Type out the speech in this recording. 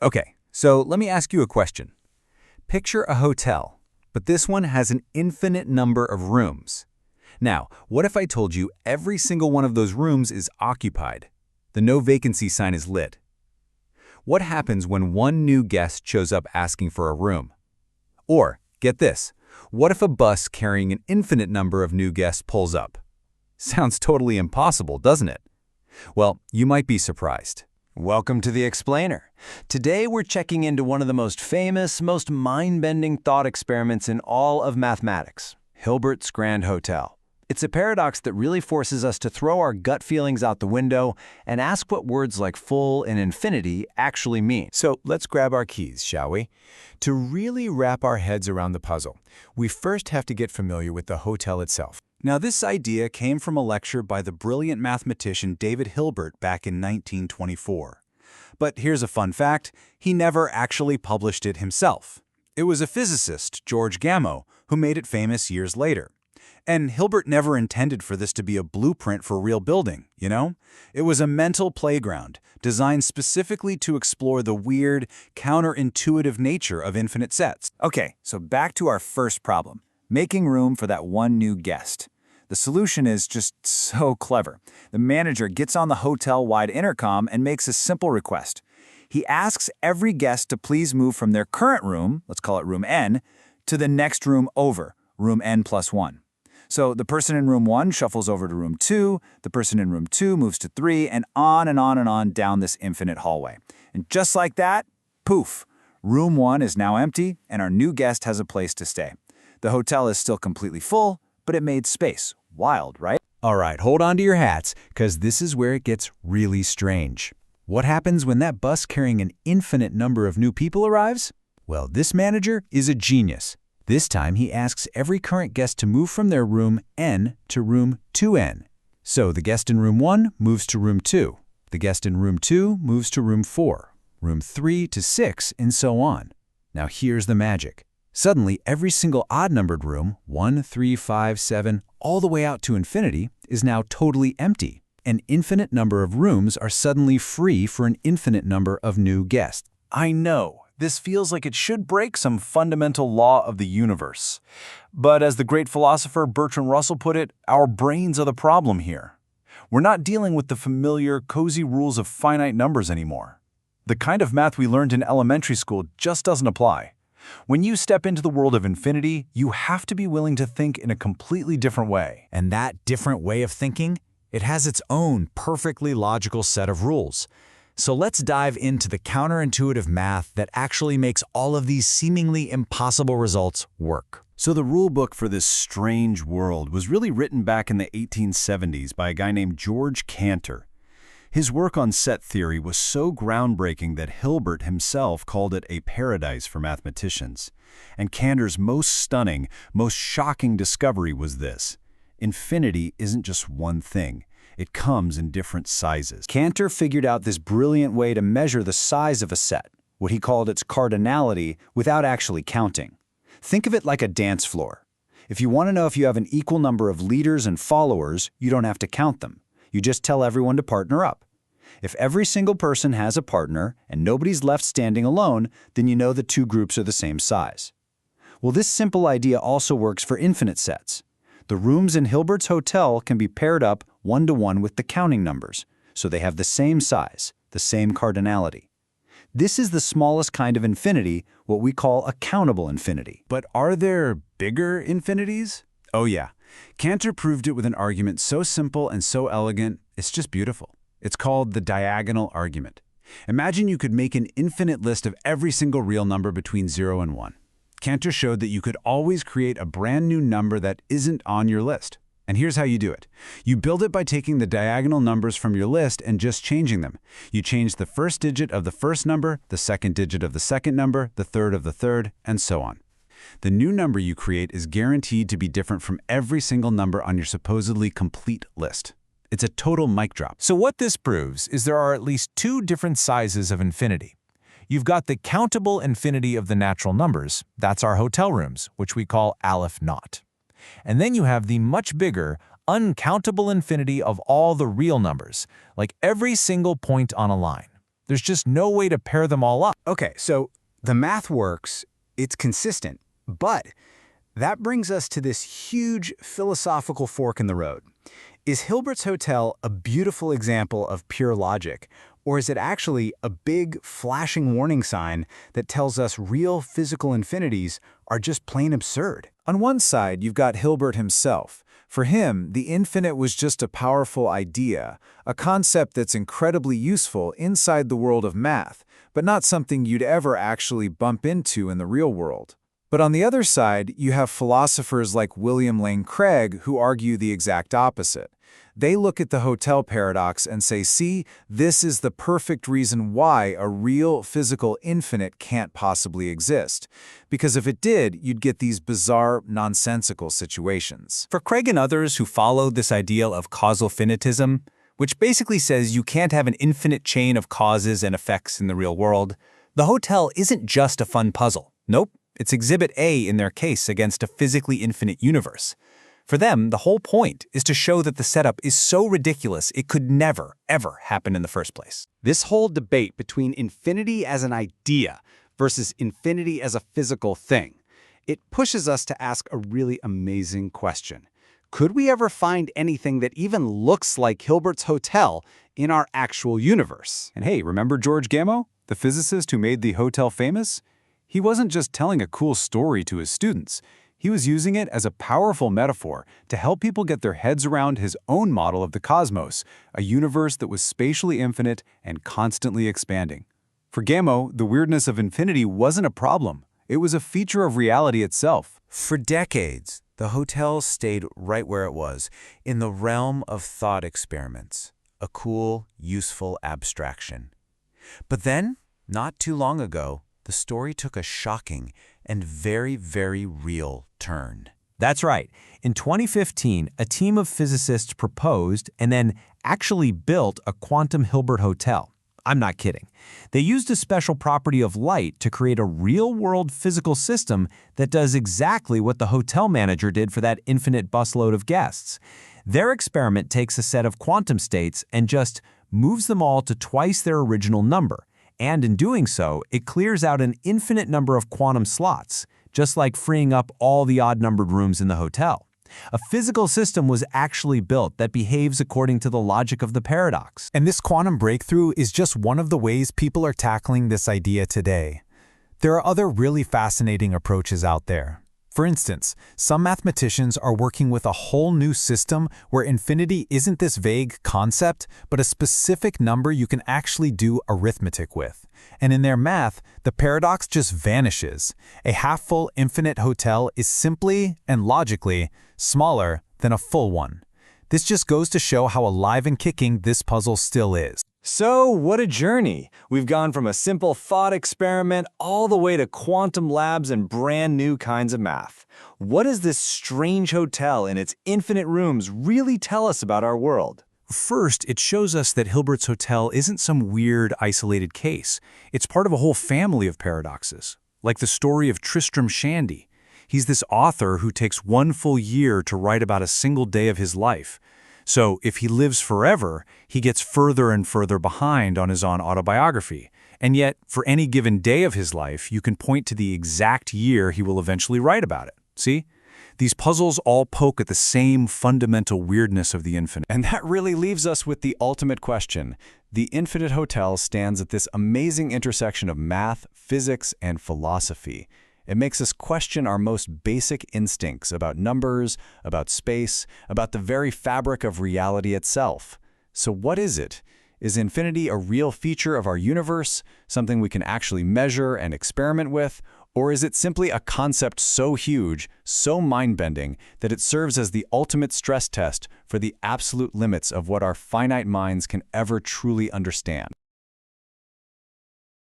Okay, so let me ask you a question. Picture a hotel, but this one has an infinite number of rooms. Now, what if I told you every single one of those rooms is occupied? The no vacancy sign is lit. What happens when one new guest shows up asking for a room? Or, get this, what if a bus carrying an infinite number of new guests pulls up? Sounds totally impossible, doesn't it? Well, you might be surprised. Welcome to The Explainer. Today we're checking into one of the most famous, most mind-bending thought experiments in all of mathematics, Hilbert's Grand Hotel. It's a paradox that really forces us to throw our gut feelings out the window and ask what words like full and infinity actually mean. So let's grab our keys, shall we? To really wrap our heads around the puzzle, we first have to get familiar with the hotel itself. Now, this idea came from a lecture by the brilliant mathematician David Hilbert back in 1924. But here's a fun fact, he never actually published it himself. It was a physicist, George Gamow, who made it famous years later. And Hilbert never intended for this to be a blueprint for real building, you know? It was a mental playground designed specifically to explore the weird, counterintuitive nature of infinite sets. Okay, so back to our first problem, making room for that one new guest. The solution is just so clever. The manager gets on the hotel-wide intercom and makes a simple request. He asks every guest to please move from their current room, let's call it room N, to the next room over, room N plus 1. So the person in room 1 shuffles over to room 2, the person in room 2 moves to 3, and on and on and on down this infinite hallway. And just like that, poof, room 1 is now empty, and our new guest has a place to stay. The hotel is still completely full, but it made space. Wild, right? All right, hold on to your hats, because this is where it gets really strange. What happens when that bus carrying an infinite number of new people arrives? Well, this manager is a genius. This time, he asks every current guest to move from their room N to room 2N. So the guest in room 1 moves to room 2. The guest in room 2 moves to room 4, room 3 to 6, and so on. Now here's the magic. Suddenly, every single odd-numbered room, 1, 3, 5, 7, all the way out to infinity, is now totally empty. An infinite number of rooms are suddenly free for an infinite number of new guests. I know. This feels like it should break some fundamental law of the universe. But as the great philosopher Bertrand Russell put it, our brains are the problem here. We're not dealing with the familiar, cozy rules of finite numbers anymore. The kind of math we learned in elementary school just doesn't apply. When you step into the world of infinity, you have to be willing to think in a completely different way. And that different way of thinking, it has its own perfectly logical set of rules. So let's dive into the counterintuitive math that actually makes all of these seemingly impossible results work. So the rule book for this strange world was really written back in the 1870s by a guy named George Cantor. His work on set theory was so groundbreaking that Hilbert himself called it a paradise for mathematicians. And Cantor's most stunning, most shocking discovery was this: infinity isn't just one thing. It comes in different sizes. Cantor figured out this brilliant way to measure the size of a set, what he called its cardinality, without actually counting. Think of it like a dance floor. If you want to know if you have an equal number of leaders and followers, you don't have to count them. You just tell everyone to partner up. If every single person has a partner and nobody's left standing alone, then you know the two groups are the same size. Well, this simple idea also works for infinite sets. The rooms in Hilbert's hotel can be paired up 1-to-1 with the counting numbers, so they have the same size, the same cardinality. This is the smallest kind of infinity, what we call a countable infinity. But are there bigger infinities? Oh yeah. Cantor proved it with an argument so simple and so elegant, it's just beautiful. It's called the diagonal argument. Imagine you could make an infinite list of every single real number between 0 and 1. Cantor showed that you could always create a brand new number that isn't on your list. And here's how you do it. You build it by taking the diagonal numbers from your list and just changing them. You change the first digit of the first number, the second digit of the second number, the third of the third, and so on. The new number you create is guaranteed to be different from every single number on your supposedly complete list. It's a total mic drop. So what this proves is there are at least two different sizes of infinity. You've got the countable infinity of the natural numbers, that's our hotel rooms, which we call Aleph naught. And then you have the much bigger, uncountable infinity of all the real numbers, like every single point on a line. There's just no way to pair them all up. Okay, so the math works, it's consistent, but that brings us to this huge philosophical fork in the road. Is Hilbert's Hotel a beautiful example of pure logic, or is it actually a big, flashing warning sign that tells us real physical infinities are just plain absurd? On one side, you've got Hilbert himself. For him, the infinite was just a powerful idea, a concept that's incredibly useful inside the world of math, but not something you'd ever actually bump into in the real world. But on the other side, you have philosophers like William Lane Craig who argue the exact opposite. They look at the hotel paradox and say, see, this is the perfect reason why a real physical infinite can't possibly exist. Because if it did, you'd get these bizarre, nonsensical situations. For Craig and others who follow this ideal of causal finitism, which basically says you can't have an infinite chain of causes and effects in the real world, the hotel isn't just a fun puzzle. Nope, it's Exhibit A in their case against a physically infinite universe. For them, the whole point is to show that the setup is so ridiculous it could never, ever happen in the first place. This whole debate between infinity as an idea versus infinity as a physical thing, it pushes us to ask a really amazing question. Could we ever find anything that even looks like Hilbert's Hotel in our actual universe? And hey, remember George Gamow, the physicist who made the hotel famous? He wasn't just telling a cool story to his students. He was using it as a powerful metaphor to help people get their heads around his own model of the cosmos, a universe that was spatially infinite and constantly expanding. For Gamow, the weirdness of infinity wasn't a problem. It was a feature of reality itself. For decades, the hotel stayed right where it was, in the realm of thought experiments, a cool, useful abstraction. But then, not too long ago, the story took a shocking and very, very real turn. That's right. In 2015, a team of physicists proposed and then actually built a quantum Hilbert hotel. I'm not kidding. They used a special property of light to create a real-world physical system that does exactly what the hotel manager did for that infinite busload of guests. Their experiment takes a set of quantum states and just moves them all to twice their original number. And in doing so, it clears out an infinite number of quantum slots, just like freeing up all the odd-numbered rooms in the hotel. A physical system was actually built that behaves according to the logic of the paradox. And this quantum breakthrough is just one of the ways people are tackling this idea today. There are other really fascinating approaches out there. For instance, some mathematicians are working with a whole new system where infinity isn't this vague concept, but a specific number you can actually do arithmetic with. And in their math, the paradox just vanishes. A half-full infinite hotel is simply and logically smaller than a full one. This just goes to show how alive and kicking this puzzle still is. So, what a journey! We've gone from a simple thought experiment all the way to quantum labs and brand new kinds of math. What does this strange hotel and its infinite rooms really tell us about our world? First, it shows us that Hilbert's Hotel isn't some weird, isolated case. It's part of a whole family of paradoxes, like the story of Tristram Shandy. He's this author who takes one full year to write about a single day of his life. So if he lives forever, he gets further and further behind on his own autobiography. And yet, for any given day of his life, you can point to the exact year he will eventually write about it. See? These puzzles all poke at the same fundamental weirdness of the infinite. And that really leaves us with the ultimate question. The Infinite Hotel stands at this amazing intersection of math, physics, and philosophy. It makes us question our most basic instincts about numbers, about space, about the very fabric of reality itself. So what is it? Is infinity a real feature of our universe, something we can actually measure and experiment with? Or is it simply a concept so huge, so mind-bending, that it serves as the ultimate stress test for the absolute limits of what our finite minds can ever truly understand?